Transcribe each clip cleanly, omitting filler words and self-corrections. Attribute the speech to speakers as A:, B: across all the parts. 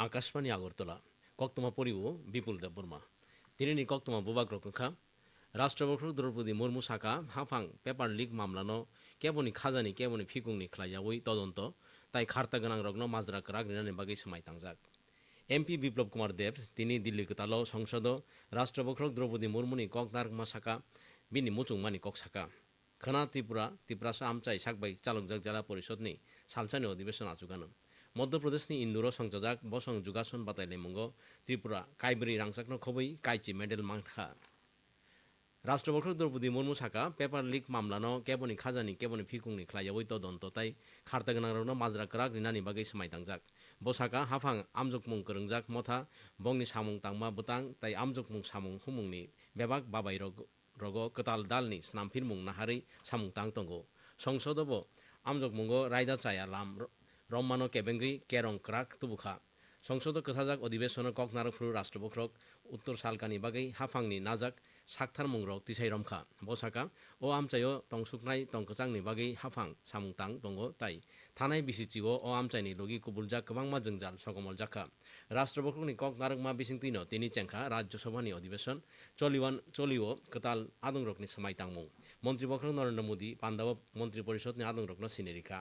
A: आकाशवाणी আগরতলা কক্তমা পরিব বিপুল দেববর্মা তিনি কক্তমা বুবাগ রকখা রাষ্ট্রবর্ষ দ্রৌপদী মুর্মু সাকা হাফাং paper leak মামলানো কেবনি খাজানি কেবনি ফিকুংনি খ্লাইয়াওই তদন্ত তাই খার্তা গোনাং রগ্ন মাজরা করাক নিনানি বাগै समाय तांजाक एमपी बिप्लब कुमार देब তিনি दिल्ली गतालो संसद राष्ट्रबर्ष द्रौपदी मुर्मुनि कक नारगमा साका बिनि मुचुंगमानि कक साका खना त्रिपुरासा आमचाई साकबाई चालकजाक जिला परिषदनि सालसानि अधिवेशन आचुगानो मध्यप्रदेशनि इन्दुराव संजाजाक बसं जुगासन बातायलायमुंगो त्रिपुरा काइब्रि रांसाकनो खबै काइची मेडेल मांखा राष्ट्रबर्ष द्रौपदी मुर्मु साका पेपार लिक मामलानो केबनि खाजानि केबनि फिकुंनि ख्लायावै तदন্ত ताई खारता गोनांरावनो माजरा कराक निनानि बागै समाय तांजाक बसाका हाफां आमजकमुं करंजाक मथा बंनि सामुं तांमा बुतां ताई आमजकमुं सामुं हुमुंनि बेबाक बाबाय रगो कताल दालनि स्नामफिरमुं नाहारै सामुं तां तंगो संसदबो आमजकमुंगो रायदा चाया लाम रम्मानो केबेंगै केरं क्राक तुबुखा संसद कथाजाक अधिवेशन कक नारकफ्रु राष्ट्रबर्षक उत्तर सालकानि बागै हाफांनि नाजाक साकथार मुंग्रक तिसाइ रमखा बसाका ओ आमचायो तंसुकनाय तंकचांनि बागै हाफां सामुं तां दंगो ताई थानाय बिसिचिगो ओ आमचाइनि लगी कुबुलजाक गोबांमा जोंजाल सकमल जाखा राष्ट्रबर्षकनि कक नारकमा बिसिंतिनो तिनि चेंखा राज्यसभानि अधिवेशन चलिओ कताल आदंरकनि समाय तांमुं मन्त्रीबर्ष नरेन्द्र मोदी पान्दाव मन्त्री परिषदनि आदंरकनो सिनेरिखा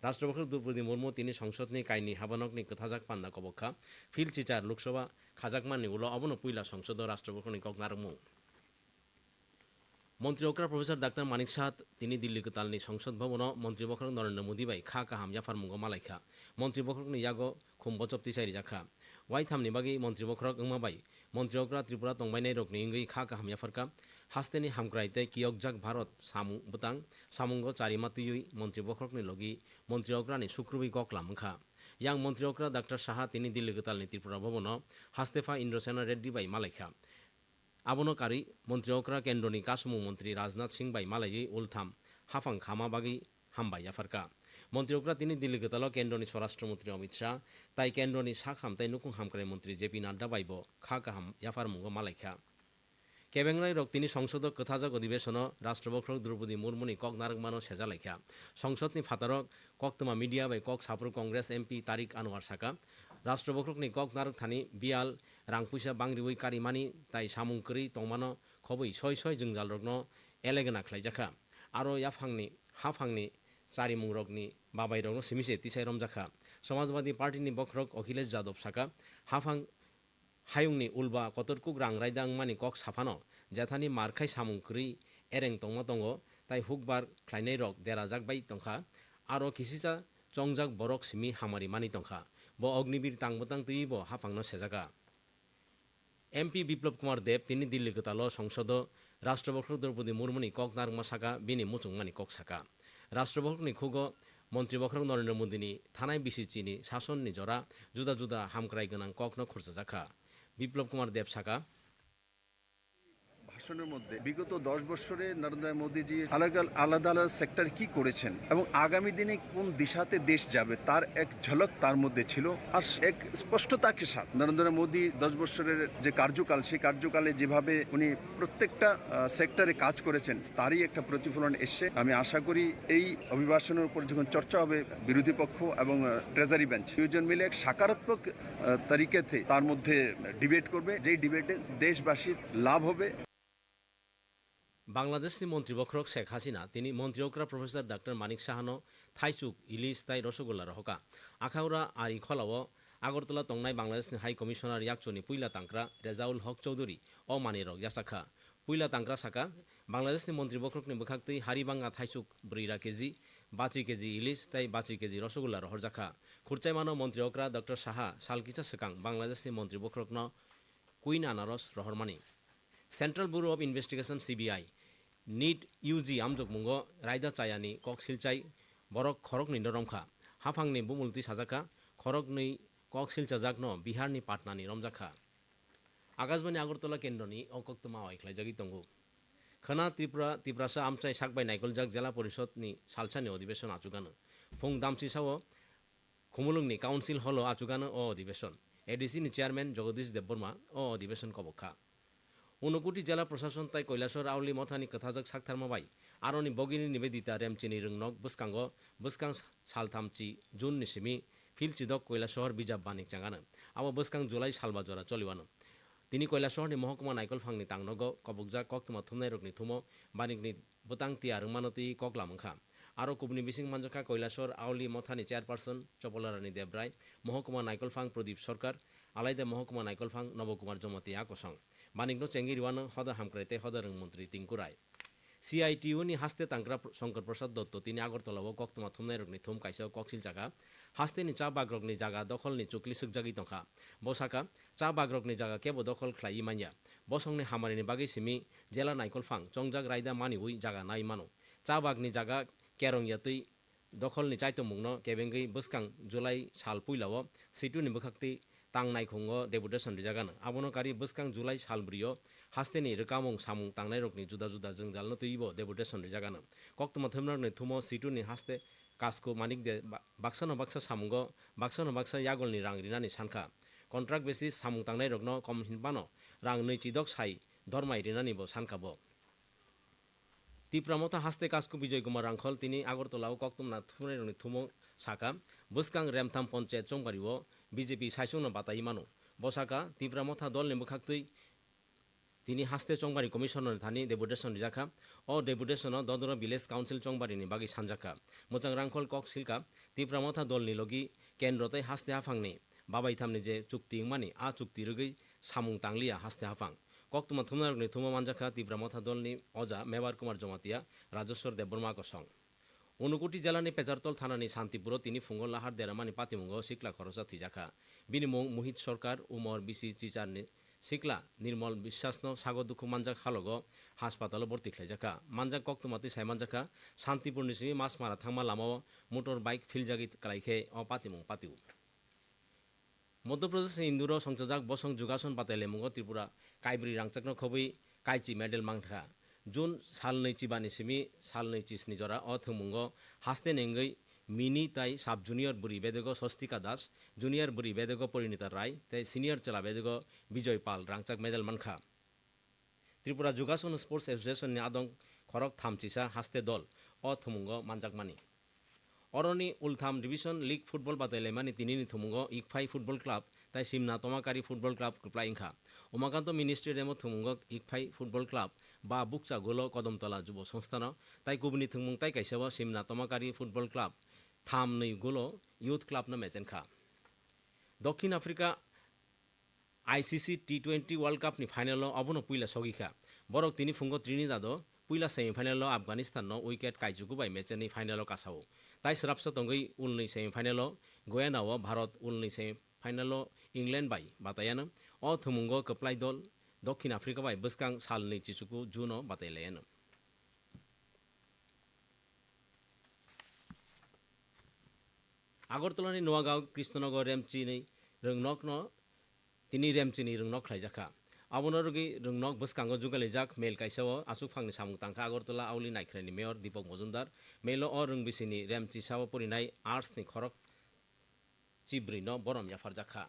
A: राष्ट्रबर्ष द्रौपदी मुर्मु तिनि संसदनि काइनि हाबानकनि कथाजाक पान्दा कबखा फिल चिचार लोकसभा खाजाकमाननि उलो अबनो पुइला संसद राष्ट्रबर्षनि कक नारकमुं मंत्री ओकरा प्रोफेसर डाक्टर मानिक शाह তিনি दिल्ली गतालनि संसद भवन मंत्रीबर्ष नरेन्द्र मोदी बाई खा काहाम याफार मुंगो मालायखा मंत्रीबर्षनि यागो खुम बचब तिसारि जाखा वाई थामनि बागै मंत्रीबर्ष अंगमाबाई मंत्री ओकरा त्रिपुरा तंबायनाय रकनि इंगै खा काहाम याफारका हास्तेनि हामक्राइते कियकजाक भारत सामु बुतां सामुंगो चारिमा तियुई मंत्रीबर्षनि लगी मंत्री ओकरानि सुक्रुबि गकला मुखा yang मंत्री ओकरा डाक्टर शाह তিনি दिल्ली गतालनि त्रिपुरा भवन हास्तेफा इंद्रसेना रेड्डी बाई मालायखा आबनो कारी मंत्री ओकरा केन्द्रनि कासुमु मंत्री राजनाथ सिंह बाई मालायै उलथाम हाफां खामा बागै हामबाय याफारका मंत्री ओकरा তিনি दिल्ली गतालो केन्द्रनि स्वराष्ट्र मंत्री अमित शाह ताई केन्द्रनि सा खामताय नुकुं हामक्राय मंत्री जेपी नाड्डा बाइबो खा काहाम याफार मुंगो मालायखा केबेंराय रक তিনি संसद कथाजाक अधिवेशन राष्ट्रबर्ष द्रौपदी मुर्मुनि कक नारगमानो सेजालायखा संसदनि फातारक कक्तमा मीडिया बाई कक सापुर कांग्रेस एमपी तारिक आनवार साका राष्ट्रबर्षनि कक नारक थानि बियाल रांपुइसा बांग्रिवै कारिमानि ताई सामुंकरि तंमानो खबै सय सय जोंजाल रगनो एलेगना ख्लायजाखा आरो याफांनि हाफांनि चारिमुं रगनि बाबाय रगनो सिमिसे तिसाइ रमजाखा समाजवादी पार्टीनि बख्रक अखिलेश यादव साका हाफां हायुंनि उलबा कतरकुक रांरायदां मानि कक साफानो जाथानि मारखाय सामुंकरि एरें तंमा तंगो ताई हुकबार ख्लायनाय रक देराजाक बाय तंखा आरो किसिसा चंजाक बरक सिमि हामारि मानि तंखा ब अग्निबीर तांबतां तैबो हाफांनो सेजाका एमपी बिप्लब कुमार देब তিনি दिल्ली गतालो संसद राष्ट्रबर्ष द्रौपदी मुर्मुनि कक नारगमा साका बिनि मुचुंगमानि कक साका राष्ट्रबर्षनि खुगो मंत्रीबर्ष नरेन्द्र मोदीनि थानाय बिसिचिनि शासननि जरा जुदा जुदा हामक्राय गोनां ककनो खुरजाजाखा বিপ্লব কুমার দেব সাকা
B: ভাষণের মধ্যে বিগত 10 বছরে নরেন্দ্র মোদীজি আলাদা আলাদা সেক্টর কি করেছেন এবং আগামী দিনে কোন দিশাতে দেশ যাবে তার এক ঝলক তার মধ্যে ছিল আর এক স্পষ্টতাকে সাথে নরেন্দ্র মোদী 10 বছরের যে কার্যকাল সেই কার্যকালে যেভাবে উনি প্রত্যেকটা সেক্টরে কাজ করেছেন তারই একটা প্রতিফলন এসে আমি আশা করি এই অভিভাষণের উপর যখন চর্চা হবে বিরোধী পক্ষ এবং ট্রেজারি বেঞ্চ দুজন মিলে এক সকারাত্মক তরিকাতে তার মধ্যে ডিবেট করবে যেই ডিবেটে দেশবাসীর লাভ হবে
A: বাংলাদেশনি মন্ত্রীবর্ষ শেখ হাসিনা তিনি মন্ত্রী ওকরা প্রফেসর ডাক্তার মানিক সাহানো থাইচুক ইলিশ তাই রসগোল্লা রহকা আখাউরা আরি খলাও আগরতলা তংনাই বাংলাদেশনি হাই কমিশনার ইয়াকচনি পুইলা তাংক্রা রেজাউল হক চৌধুরী ও মানিরক ইয়াসাখা পুইলা তাংক্রা সাকা বাংলাদেশনি মন্ত্রীবর্ষনি বখাক্তই হারিবাঙ্গা থাইচুক ব্রিরা কেজি বাচি কেজি ইলিশ তাই বাচি কেজি রসগোল্লা রহরজাখা খুরচাইমানো মন্ত্রী ওকরা ডক্টর সাহা সালকিচা সেকাং বাংলাদেশনি মন্ত্রীবর্ষন কুইন আনারস রহরমানি central bureau of investigation CBI NEET UG आमजक मुंगो रायदा चायानी कक सिलचाई बरक खरक नि रमखा हाफांनि बुमुलति साजाका खरक नै कक सिलचाजाकनो बिहारनि पाटनानि रमजाखा आकाशवाणी আগরতলা केन्द्रनि अकक्तमा वाइख्लायजागि तंगु खना त्रिपुरासा आमचाय साकबाय नायगलजाक जिला परिषदनि सालसानि अधिवेशन आचुगानो फुं दामसि सावो खुमुलुंनि काउन्सिल हलो आचुगानो अ अधिवेशन एडिसिनि चेयारमैन जगदीश देबबर्मा अ अधिवेशन कबखा ঊনকোটি জেলা প্রশাসন তাই কৈলাসর আউলি মথানি কথাজাক সাকথারমাবাই আরনি বগিনি নিবেদিতা রেমচিনি রংনক বসকাঙ্গ বসকাং সালথামচি জুন নিসিমি ফিলচিদক কৈলাসহর বিজাব বানিক চাঙ্গানো আবো বসকাং জুলাই সালবা জরা চলিবানো তিনি কৈলাসহরনি মহকুমা নাইকল ফাংনি তাংনগ কবকজা কক্তমা থুমনাই রকনি থুমো বানিকনি বতাং তিয়া রংমানতি ককলা মংখা আরো কুবনি বিসিং মানজাখা কৈলাসহর আউলি মথানি চেয়ারপারসন চপলারানি দেবরায় মহকুমা নাইকল ফাং প্রদীপ সরকার আলাইদা মহকুমা নাইকল ফাং নবকুমার জমতি আকসং বানিকনো চেঙ্গি রিওয়ানো হদ হামক্রাইতে হদ রংমন্ত্রী তিংকুরাই সিআইটিউনি হাস্তে তাংগ্রা শঙ্কর প্রসাদ দত্ত তিনি আগরতলাও কক্তমা থুমনাই রকনি থুম কাইসাও কক্সিল জায়গা হাস্তেনি চা বাগ্রকনি জায়গা দখলনি চুকলি সুকজাগি তংখা বসাকা চা বাগ্রকনি জায়গা কেবো দখল খ্লাই মাইয়া বসংনি হামারিনি বাগै সিমি জেলা নাইকল ফাং চংজাক রায়দা মানি উই জায়গা নাই মানো চা বাগনি জায়গা কেরং ইয়াতৈ দখলনি চাইতো মুংনো কেবেঙ্গै বসকাং জুলাই সাল পুইলাও সিটুনি বখাক্তি তাंनाय खुंगो डेपुटेशन रिजागानो आबोनो कारि बसकां जुलाई सालब्रियो हास्तेनि रोकामं सामुं तांनाय रकनि जुदा जुदा जोंजालनो तैबो डेपुटेशन रिजागानो कक्तमा थोमनारनो थुमो सिटुनि हास्ते कासको मानिक दे बाक्सानो बाक्सा सामुंगो बाक्सानो बाक्सा यागलनि रां रिनानि सानखा कन्ट्राक्ट बेसिस सामुं तांनाय रकनो कम हिनबानो रां नैचिदक साइ धर्माय रिनानिबो सानखाबो तीप्रामथा हास्ते कासको विजय कुमार रांखल तिनी আগরতলাও कक्तमना थुमनाय रकनि थुमो साका बसकां रेमथाम पंचायत चंबारिओ বিজেপি সাইসুনো বাতাই মানো বসাকা तीव्रामथा दलनि मोखाक्तै তিনি হাস্তে চংবারি কমিশনার থানি ডেপুটেশন রিজাখা ও ডেপুটেশন দদর ভিলেজ কাউন্সিল চংবারিনি বাগি সানজাখা মোচাং রাংখল কক সিলকা तीव्रामथा दलनि লগি কেন্দ্রতে হাস্তে হাফাংনি বাবাই থামনি যে চুক্তি ইংমানি আ চুক্তি রগৈ সামুং তাংলিয়া হাস্তে হাফাং কক্তমা থুমনারগনি থুমা মানজাখা तीव्रामथा दलनि অজা মেবার কুমার জমাতিয়া রাজেশ্বর দেববর্মা কসং অনুকুটি জেলানি পেজারতল থানানি শান্তিপুর তিনি ফুঙ্গল লাহার দেরামানি পাতিমুঙ্গ সিকলা খরচা থিজাখা বিনিমং মোহিত সরকার উমর বিসি চিচারনি সিকলা নির্মল বিশ্বাসন সাগর দুঃখ মানজাক হালগ হাসপাতাল ভর্তি খাইজাখা মানজাক কক্তমাতি সাইমানজাখা শান্তিপুর নিসিমি মাছ মারা থাংমা লামাও মোটর বাইক ফিলজাগি কালাইখে অ পাতিমুং পাতিউ মধ্যপ্রদেশ ইন্দুর সংচজাক বসং যুগাসন পাতাইলে মুঙ্গ ত্রিপুরা কাইব্রি রাংচাকন খবই কাইচি মেডেল মাংখা जुन साल नैचिबानि सिमी साल नैचिसनि जरा अथमुंग हास्ते नेंगै मिनी ताई साब जूनियर बुरी बेदगो स्वस्तिका दास जूनियर बुरी बेदगो परिणीता राय ताई सिनियर चला बेदगो विजय पाल रांचाक मेडल मानखा त्रिपुरा जुगासन स्पोर्ट्स एसोसिएशन नि आदं खरक थामचिसा हास्ते दल अथमुंग मानजाकमानि अरनि उलथाम डिविजन लीग फुटबल बादायलायमानि तिनिनि थुमुंग इकफाई फुटबल क्लाब ताई सिमना तमाकारी फुटबल क्लाब क्लाइंखा उमाकान्त मिनि स्टेडियाम थुमुंग इकफाई फुटबल क्लाब बा बुकचा गोलो कदमतला जुब संस्थान ताई गुबुनि थुमुंग ताई काइसाबो सिमना तमाकारी फुटबल क्लाब थाम नै गोलो यूथ क्लाब न मेचेनखा दक्षिण Africa ICC T20 world cup नि फाइनल अबनो पुइला सगिखा बरक तिनि फुंग त्रिनिदाद पुइला सेमिफाइनल अफगानिस्तान न विकेट काइजुगु बाय मेचनि फाइनल कासाव ताई सरापसा तंगै उलनै सेमिफाइनल गोयानाव भारत उलनै सेमिफाइनल इंग्लैंड बाय बातायानो अ थुमुंग कप्लाय दल दक्षिण आफ्रिका बाय बसकां साल नै चिचुकु जुनो बातायलायानो আগরতলাनि নোয়াগাঁও কৃষ্ণনগর रेमचिनि रोंनक তিনি रेमचिनि रोंनक खाइजाखा आबोनो रगै रोंनक बसकांगो जुगालिजाक मेल काइसाव आसुक फांनि सामुं तांखा আগরতলা आउली नाइख्रानि मेयर दीपक मजुमदार मेलो अ रोंबिसिनि रेमचि साव परिनाय आर्ट्सनि खरक चिब्रिनो बरम याफारजाखा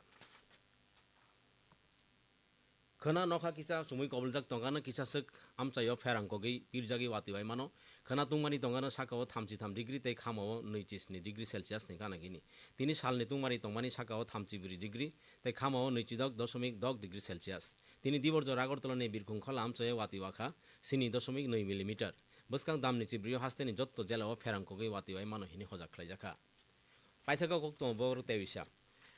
A: खोना नखा किसा सुमुई कबलजाक तंगानो किसासक आमचायो फेरांगकगै पिरजागि वातिबाय मानो खोना तुंगमानि तंगानो साकाव 33 डिग्री तै खामाव 29 डिग्री सेल्सियास नि कानागिनि तिनि सालनि तुंगमानि तंगमानि साकाव 32 डिग्री तै खामाव 29.10 डिग्री सेल्सियास तिनि दिबरजर আগরতলাनि बिरखुंखला आमचायो वातिवाखा 2.2 मिलिमिटार बसकां दामनि चिब्रियो हास्तेनि जत्तो जेलाव फेरांगकगै वातिबाय मानो हिनि हजाक खलाइजाखा पाइथाका कक्तम बर तेविसा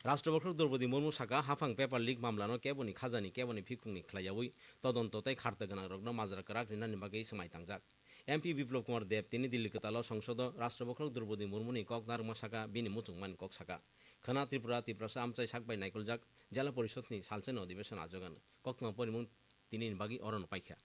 A: राष्ट्रपति द्रौपदी मुर्मू साका हाफां पेपार लिक मामलानो केबोनि खाजानि केबोनि फिकुंनि ख्लायावै तदन्त तै खारते गोनां रगनो माजरा कराक रिनानि बागै समाय तांजाक एमपी बिप्लव कुमार देव तिनि दिल्ली कतालो संसद राष्ट्रपति द्रौपदी मुर्मुनि कक नारमा साका बिनि मुचुंगमान कक साका खोना त्रिपुरा तिप्रासा आमचाय साकबाय नायकलजाक जिल्ला परिषदनि सालसेन अधिवेशन आजगान कक्तमा परिमुं तिनि बागै अरन पाइखा